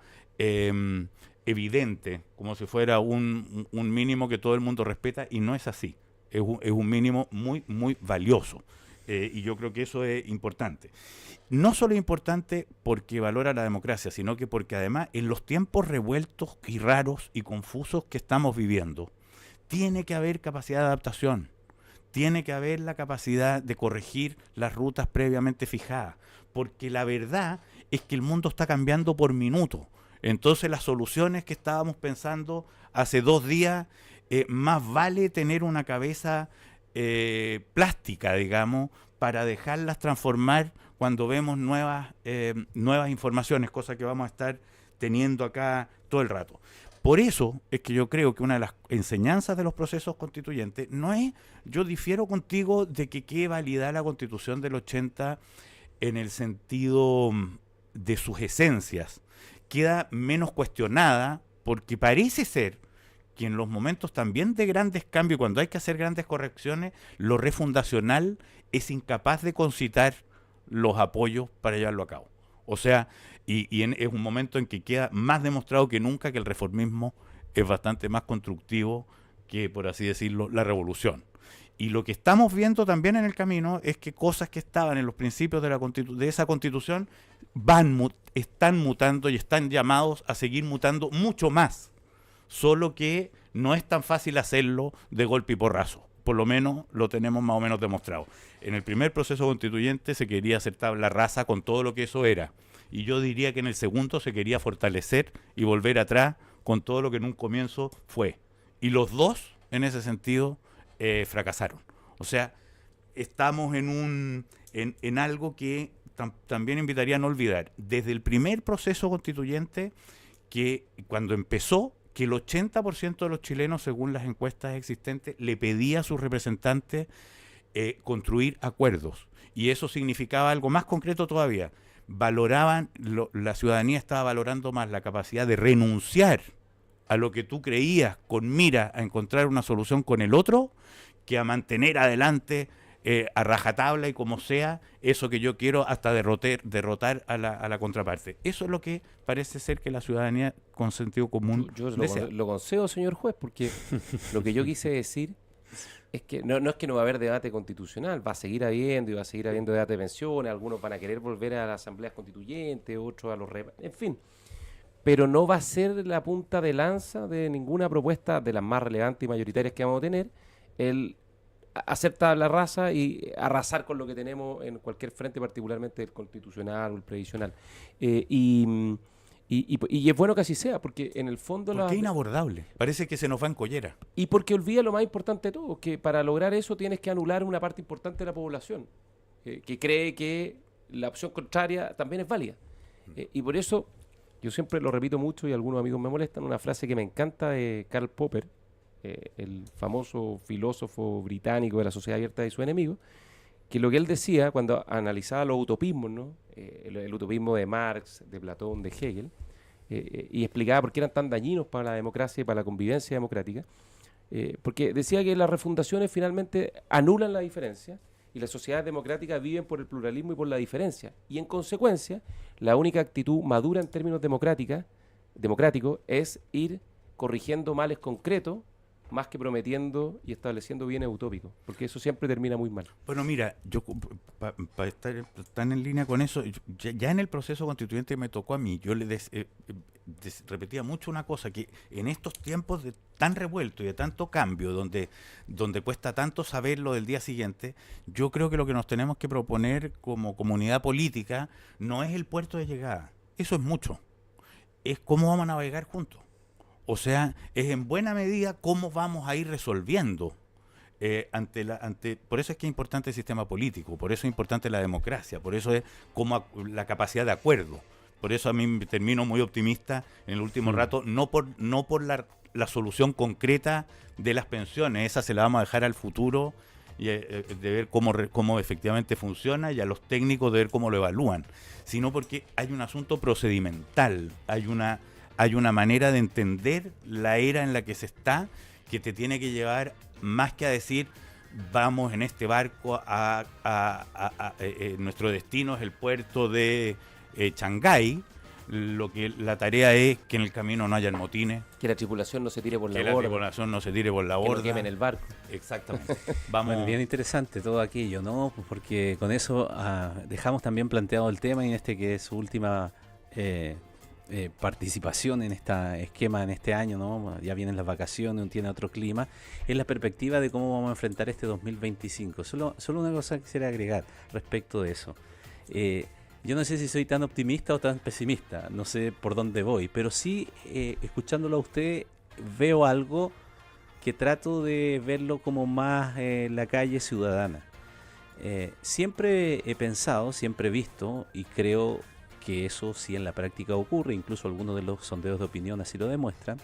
evidente, como si fuera un mínimo que todo el mundo respeta, y no es así. Es un mínimo muy, muy valioso. Y yo creo que eso es importante. No solo es importante porque valora la democracia, sino que porque además en los tiempos revueltos y raros y confusos que estamos viviendo, tiene que haber capacidad de adaptación, tiene que haber la capacidad de corregir las rutas previamente fijadas, porque la verdad es que el mundo está cambiando por minuto. Entonces las soluciones que estábamos pensando hace 2 días, más vale tener una cabeza plástica, digamos, para dejarlas transformar cuando vemos nuevas informaciones, cosa que vamos a estar teniendo acá todo el rato. Por eso es que yo creo que una de las enseñanzas de los procesos constituyentes no es, yo difiero contigo de que quede validada la Constitución del 80 en el sentido de sus esencias, queda menos cuestionada porque parece ser que en los momentos también de grandes cambios, cuando hay que hacer grandes correcciones, lo refundacional es incapaz de concitar los apoyos para llevarlo a cabo. O sea, es un momento en que queda más demostrado que nunca que el reformismo es bastante más constructivo que, por así decirlo, la revolución. Y lo que estamos viendo también en el camino es que cosas que estaban en los principios de esa Constitución están mutando y están llamados a seguir mutando mucho más. Solo que no es tan fácil hacerlo de golpe y porrazo. Por lo menos lo tenemos más o menos demostrado. En el primer proceso constituyente se quería hacer tabla rasa con todo lo que eso era. Y yo diría que en el segundo se quería fortalecer y volver atrás con todo lo que en un comienzo fue. Y los dos, en ese sentido, fracasaron. O sea, estamos en algo que también invitaría a no olvidar. Desde el primer proceso constituyente, que cuando empezó, que el 80% de los chilenos, según las encuestas existentes, le pedía a sus representantes construir acuerdos. Y eso significaba algo más concreto todavía. La ciudadanía estaba valorando más la capacidad de renunciar a lo que tú creías con mira a encontrar una solución con el otro, que a mantener adelante a rajatabla y como sea, eso que yo quiero hasta derrotar a la contraparte. Eso es lo que parece ser que la ciudadanía con sentido común desea. Lo concedo, señor juez, porque lo que yo quise decir es que no es que no va a haber debate constitucional, va a seguir habiendo y va a seguir habiendo debate de pensiones, algunos van a querer volver a las asambleas constituyentes, otros a los... En fin, pero no va a ser la punta de lanza de ninguna propuesta de las más relevantes y mayoritarias que vamos a tener, el hacer tabla rasa y arrasar con lo que tenemos en cualquier frente, particularmente el constitucional o el previsional. Y es bueno que así sea, porque en el fondo... Porque es inabordable, parece que se nos va en collera. Y porque olvida lo más importante de todo, que para lograr eso tienes que anular una parte importante de la población, que cree que la opción contraria también es válida. Y por eso, yo siempre lo repito mucho y algunos amigos me molestan, una frase que me encanta de Karl Popper, el famoso filósofo británico de la sociedad abierta y su enemigo, que lo que él decía cuando analizaba los utopismos, ¿no? El utopismo de Marx, de Platón, de Hegel, y explicaba por qué eran tan dañinos para la democracia y para la convivencia democrática, porque decía que las refundaciones finalmente anulan la diferencia y las sociedades democráticas viven por el pluralismo y por la diferencia, y en consecuencia la única actitud madura en términos democráticos es ir corrigiendo males concretos más que prometiendo y estableciendo bienes utópicos, porque eso siempre termina muy mal. Bueno, mira, yo para estar tan en línea con eso, ya en el proceso constituyente me tocó a mí, yo le repetía mucho una cosa, que en estos tiempos de tan revuelto y de tanto cambio, donde cuesta tanto saber lo del día siguiente, yo creo que lo que nos tenemos que proponer como comunidad política no es el puerto de llegada, eso es mucho, es cómo vamos a navegar juntos. O sea, es en buena medida cómo vamos a ir resolviendo por eso es que es importante el sistema político, por eso es importante la democracia, por eso es como la capacidad de acuerdo. Por eso a mí me termino muy optimista en el último rato, no por la solución concreta de las pensiones, esa se la vamos a dejar al futuro y de ver cómo efectivamente funciona y a los técnicos de ver cómo lo evalúan, sino porque hay un asunto procedimental, hay hay una manera de entender la era en la que se está, que te tiene que llevar más que a decir, vamos en este barco nuestro destino es el puerto de Shanghái. Lo que la tarea es que en el camino no haya motines, Que la tripulación no se tire por la que borda. la tripulación no se tire por la Que no borda. quemen el barco. Exactamente. Vamos. Bueno, bien interesante todo aquello, ¿no? Porque con eso dejamos también planteado el tema y en este que es su última participación en este esquema en este año, ¿no? Ya vienen las vacaciones, uno tiene otro clima, es la perspectiva de cómo vamos a enfrentar este 2025. Solo una cosa quisiera agregar respecto de eso. Yo no sé si soy tan optimista o tan pesimista, no sé por dónde voy, pero sí, escuchándolo a usted, veo algo que trato de verlo como más la calle ciudadana. Siempre he pensado, siempre he visto y creo que eso sí en la práctica ocurre, incluso algunos de los sondeos de opinión así lo demuestran,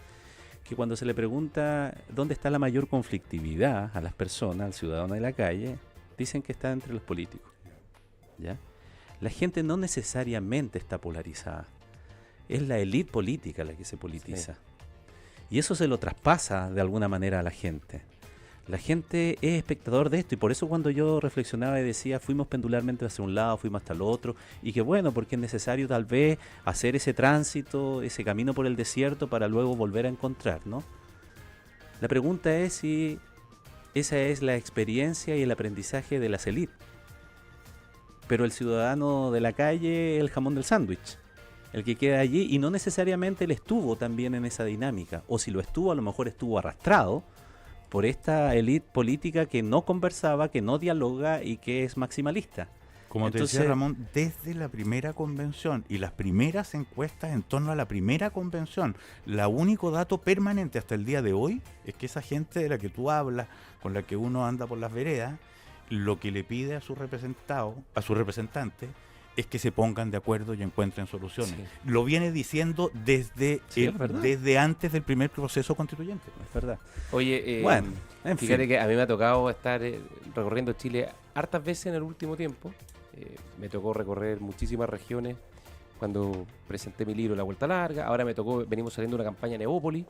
que cuando se le pregunta dónde está la mayor conflictividad a las personas, al ciudadano de la calle, dicen que está entre los políticos. ¿Ya? La gente no necesariamente está polarizada, es la élite política la que se politiza. Sí. Y eso se lo traspasa de alguna manera a la gente. La gente es espectador de esto y por eso cuando yo reflexionaba y decía fuimos pendularmente hacia un lado, fuimos hasta el otro y que bueno, porque es necesario tal vez hacer ese tránsito, ese camino por el desierto para luego volver a encontrar, ¿no? La pregunta es si esa es la experiencia y el aprendizaje de las élites. Pero el ciudadano de la calle, el jamón del sándwich, el que queda allí y no necesariamente él estuvo también en esa dinámica, o si lo estuvo a lo mejor estuvo arrastrado por esta élite política que no conversaba, que no dialoga y que es maximalista. Como te decía Ramón, desde la primera convención y las primeras encuestas en torno a la primera convención, el único dato permanente hasta el día de hoy es que esa gente de la que tú hablas, con la que uno anda por las veredas, lo que le pide a su representante, es que se pongan de acuerdo y encuentren soluciones. Sí. Lo viene diciendo desde antes del primer proceso constituyente. Es verdad. Oye, bueno, fíjate que a mí me ha tocado estar recorriendo Chile hartas veces en el último tiempo. Me tocó recorrer muchísimas regiones cuando presenté mi libro La Vuelta Larga. Ahora venimos saliendo de una campaña en Evópolis.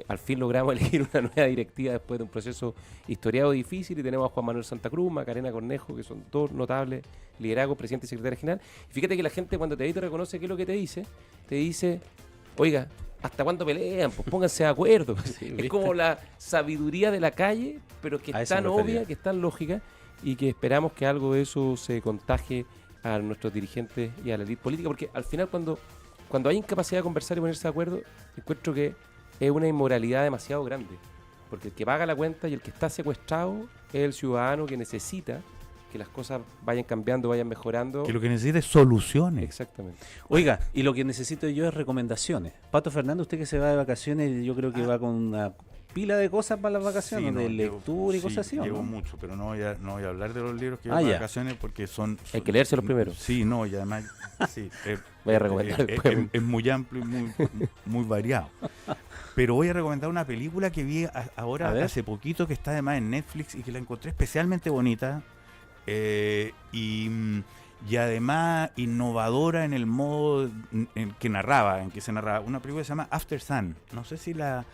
Al fin logramos elegir una nueva directiva después de un proceso historiado difícil y tenemos a Juan Manuel Santa Cruz, Macarena Cornejo, que son dos notables liderazgos, presidente y secretaria general. Y fíjate que la gente cuando te ve y te reconoce qué es lo que te dice, oiga, ¿hasta cuándo pelean? Pues pónganse de acuerdo. Sí, es como la sabiduría de la calle, pero que es tan obvia, que es tan lógica y que esperamos que algo de eso se contagie a nuestros dirigentes y a la élite política, porque al final cuando hay incapacidad de conversar y ponerse de acuerdo, encuentro que es una inmoralidad demasiado grande, porque el que paga la cuenta y el que está secuestrado es el ciudadano que necesita que las cosas vayan cambiando, vayan mejorando. Que lo que necesita es soluciones. Exactamente. Oiga, y lo que necesito yo es recomendaciones. Pato Fernández, usted que se va de vacaciones, yo creo que va con una pila de cosas para las vacaciones, sí, de lectura y cosas así, ¿o llevo no? mucho, pero no voy a hablar de los libros que llevo de vacaciones porque son... Hay que leerse los primeros. Sí, no, y además... sí, voy a recomendar es muy amplio y muy variado. Pero voy a recomendar una película que vi ahora hace poquito, que está además en Netflix y que la encontré especialmente bonita y además innovadora en el modo en que se narraba. Una película que se llama After Sun. No sé si la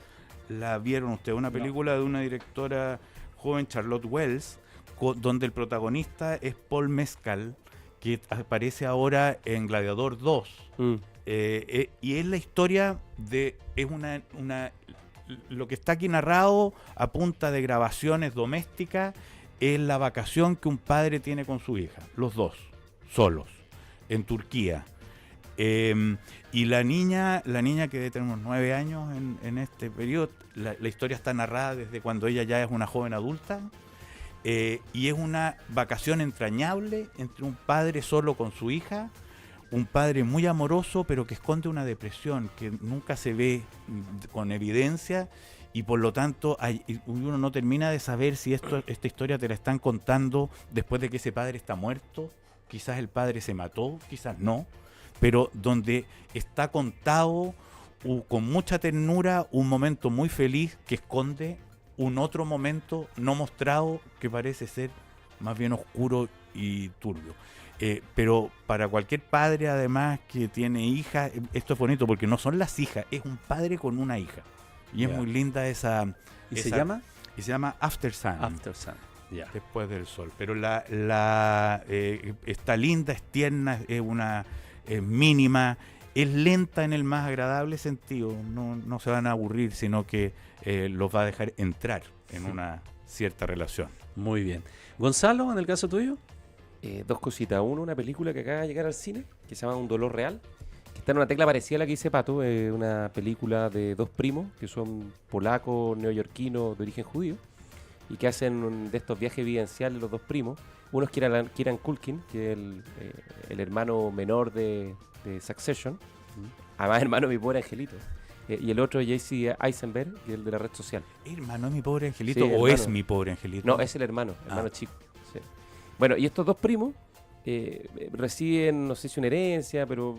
vieron ustedes, una película de una directora joven, Charlotte Wells, donde el protagonista es Paul Mescal, que aparece ahora en Gladiador 2. Y es la historia lo que está aquí narrado a punta de grabaciones domésticas, es la vacación que un padre tiene con su hija, los dos, solos, en Turquía. Y la niña que debe tener unos 9 años en este periodo, la historia está narrada desde cuando ella ya es una joven adulta, y es una vacación entrañable entre un padre solo con su hija, un padre muy amoroso pero que esconde una depresión que nunca se ve con evidencia y por lo tanto uno no termina de saber si esta historia te la están contando después de que ese padre está muerto, quizás el padre se mató, quizás no, pero donde está contado con mucha ternura un momento muy feliz que esconde un otro momento no mostrado que parece ser más bien oscuro y turbio. Pero para cualquier padre, además, que tiene hijas, esto es bonito porque no son las hijas, es un padre con una hija. Y es muy linda esa... ¿Y se llama? Y se llama After Sun. After Sun. Después del sol. Pero está linda, es tierna, es una mínima, es lenta en el más agradable sentido. No se van a aburrir, sino que los va a dejar entrar en una cierta relación. Muy bien. Gonzalo, en el caso tuyo. Dos cositas. Uno, una película que acaba de llegar al cine, que se llama Un dolor real, que está en una tecla parecida a la que dice Pato, una película de dos primos, que son polacos, neoyorquinos de origen judío, y que hacen de estos viajes vivenciales los dos primos. Uno es Kieran Culkin, que es el hermano menor de Succession, además hermano de Mi Pobre Angelito. Y el otro es Jesse Eisenberg, que es el de la red social. ¿Hermano de Mi Pobre Angelito Sí, o hermano. es Mi Pobre Angelito? No, es el hermano chico. Sí. Bueno, y estos dos primos reciben, no sé si una herencia, pero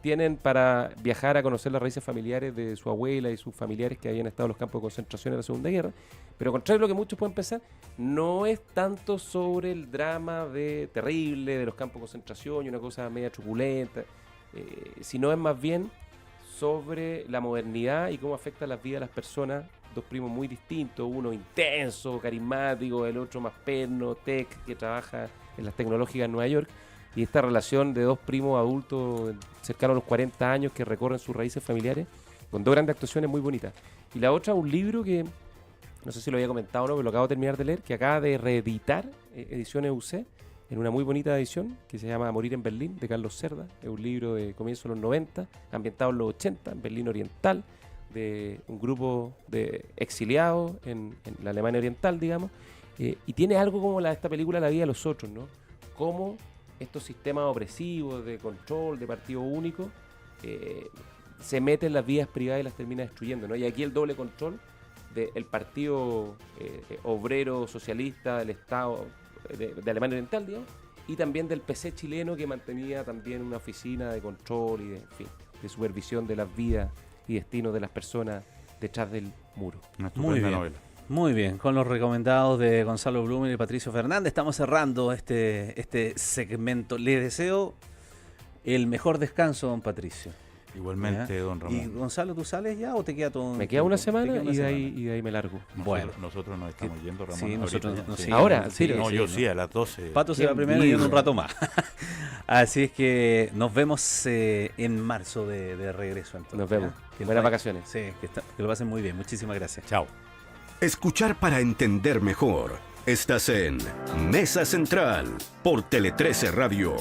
tienen para viajar a conocer las raíces familiares de su abuela y sus familiares que habían estado en los campos de concentración en la Segunda Guerra. Pero contrario a lo que muchos pueden pensar, no es tanto sobre el drama terrible de los campos de concentración y una cosa media truculenta, sino es más bien sobre la modernidad y cómo afecta las vidas de las personas. Dos primos muy distintos, uno intenso, carismático, el otro más perno, tech, que trabaja en las tecnológicas en Nueva York. Y esta relación de dos primos adultos cercanos a los 40 años que recorren sus raíces familiares, con dos grandes actuaciones muy bonitas. Y la otra, un libro que, no sé si lo había comentado o no, pero lo acabo de terminar de leer, que acaba de reeditar Ediciones UC, en una muy bonita edición, que se llama Morir en Berlín, de Carlos Cerda. Es un libro de comienzos de los 90, ambientado en los 80, en Berlín Oriental, de un grupo de exiliados en la Alemania Oriental, digamos. Y tiene algo como esta película La vida de los otros, ¿no? Cómo estos sistemas opresivos de control, de partido único, se meten en las vidas privadas y las termina destruyendo, ¿no? Y aquí el doble control del partido obrero socialista del Estado de Alemania Oriental, digamos, y también del PC chileno, que mantenía también una oficina de control y de supervisión de las vidas y destinos de las personas detrás del muro. Muy bien. Novela. Muy bien, con los recomendados de Gonzalo Blumen y Patricio Fernández estamos cerrando este segmento. Le deseo el mejor descanso, don Patricio. Igualmente, ¿ya? Don Ramón. ¿Y Gonzalo, tú sales ya o te queda todo? Me queda una semana y de ahí me largo. Bueno, nosotros nos estamos yendo, Ramón. Sí, nosotros sí. ¿Ahora? Sí, no, yo sí, a las 12. Pato se va primero y en un rato más. Así es que nos vemos en marzo de regreso. Entonces, nos vemos. Buenas vacaciones. Sí, que lo pasen muy bien. Muchísimas gracias. Chao. Escuchar para entender mejor. Estás en Mesa Central por Tele 13 Radio.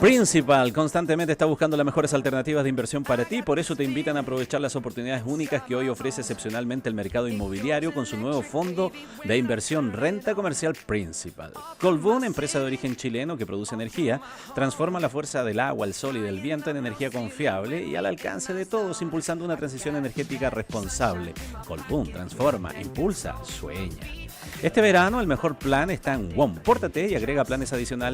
Principal constantemente está buscando las mejores alternativas de inversión para ti, por eso te invitan a aprovechar las oportunidades únicas que hoy ofrece excepcionalmente el mercado inmobiliario con su nuevo fondo de inversión renta comercial Principal. Colbún, empresa de origen chileno que produce energía, transforma la fuerza del agua, el sol y del viento en energía confiable y al alcance de todos, impulsando una transición energética responsable. Colbún transforma, impulsa, sueña. Este verano el mejor plan está en WOM. Pórtate y agrega planes adicionales